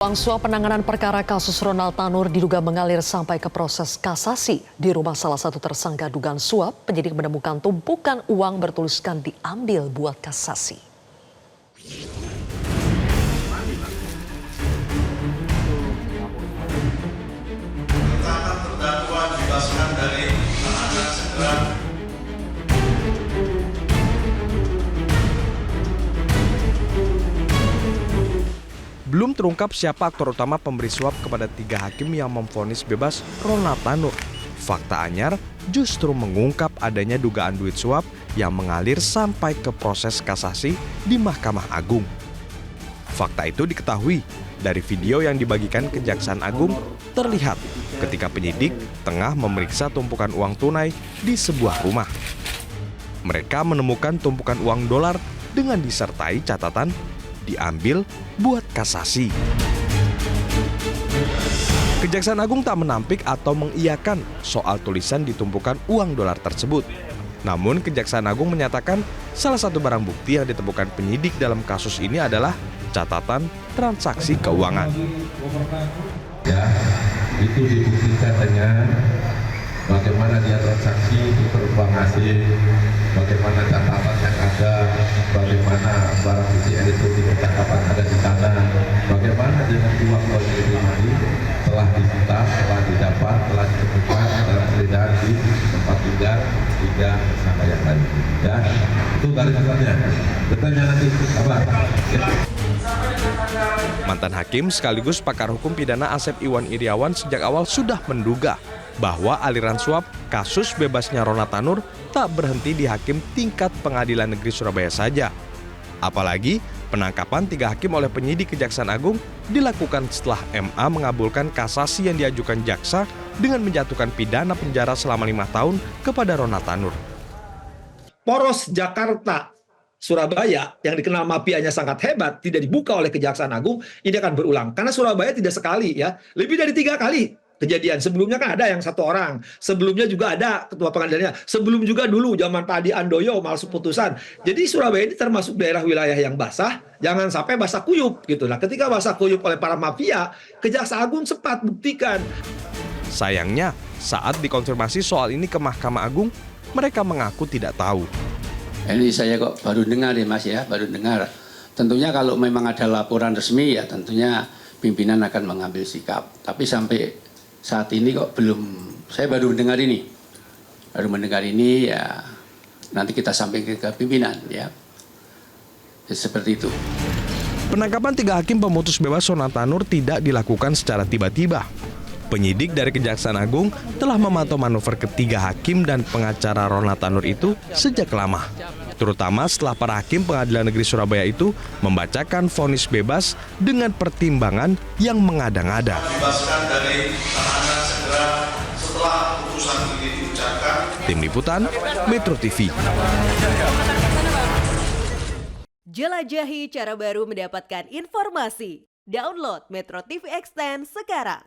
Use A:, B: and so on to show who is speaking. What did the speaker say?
A: Uang suap penanganan perkara kasus Ronald Tanur diduga mengalir sampai ke proses kasasi. Di rumah salah satu tersangka dugaan suap, penyidik menemukan tumpukan uang bertuliskan diambil buat kasasi.
B: Terdakwa dibebaskan dari tahanan segera.
C: Belum terungkap siapa aktor utama pemberi suap kepada 3 hakim yang memvonis bebas Ronald Tanur. Fakta anyar justru mengungkap adanya dugaan duit suap yang mengalir sampai ke proses kasasi di Mahkamah Agung. Fakta itu diketahui dari video yang dibagikan Kejaksaan Agung terlihat ketika penyidik tengah memeriksa tumpukan uang tunai di sebuah rumah. Mereka menemukan tumpukan uang dolar dengan disertai catatan diambil buat kasasi. Kejaksaan Agung tak menampik atau mengiyakan soal tulisan di tumpukan uang dolar tersebut. Namun Kejaksaan Agung menyatakan salah satu barang bukti yang ditemukan penyidik dalam kasus ini adalah catatan transaksi keuangan.
D: Ya, itu dibuktikan dengan bagaimana dia transaksi di beruang hasil, bagaimana catatan yang ada, bagaimana barang bukti elektronik percakapan ada di sana, bagaimana dengan uang yang tadi telah disita, telah didapat, telah ditemukan dalam penggeledahan di tempat tinggal 3 tersangka yang tadi. Ya, itu garis besarnya. Bertanya nanti apa? Ya.
C: Mantan hakim sekaligus pakar hukum pidana Asep Iwan Iriawan sejak awal sudah menduga bahwa aliran suap kasus bebasnya Ronald Tanur tak berhenti di hakim tingkat Pengadilan Negeri Surabaya saja. Apalagi penangkapan 3 hakim oleh penyidik Kejaksaan Agung dilakukan setelah MA mengabulkan kasasi yang diajukan jaksa dengan menjatuhkan pidana penjara selama 5 tahun kepada Ronald Tanur.
E: Poros Jakarta Surabaya yang dikenal mafianya sangat hebat tidak dibuka oleh Kejaksaan Agung, ini akan berulang karena Surabaya tidak sekali ya, lebih dari 3 kali kejadian. Sebelumnya kan ada yang 1 orang, sebelumnya juga ada ketua pengadilannya, sebelum juga dulu zaman Pak Adi Andoyo malsu putusan. Jadi Surabaya ini termasuk daerah wilayah yang basah, jangan sampai basah kuyup gitu. Nah, ketika basah kuyup oleh para mafia, Kejaksaan Agung sempat buktikan.
C: Sayangnya, saat dikonfirmasi soal ini ke Mahkamah Agung, mereka mengaku tidak tahu.
F: Ini saya kok baru dengar ya Mas ya, baru dengar. Tentunya kalau memang ada laporan resmi ya tentunya pimpinan akan mengambil sikap. Tapi sampai saat ini kok belum, saya baru mendengar ini. Baru mendengar ini ya nanti kita sampaikan ke pimpinan ya. Seperti itu.
C: Penangkapan 3 hakim pemutus bebas Ronald Tanur tidak dilakukan secara tiba-tiba. Penyidik dari Kejaksaan Agung telah memantau manuver ketiga hakim dan pengacara Ronald Tanur itu sejak lama. Terutama setelah para hakim Pengadilan Negeri Surabaya itu membacakan vonis bebas dengan pertimbangan yang mengada-ngada.
B: Dibebaskan dari tahanan segera setelah putusan ini diucapkan.
C: Tim Liputan, Metro TV.
G: Jelajahi cara baru mendapatkan informasi. Download Metro TV Extend sekarang.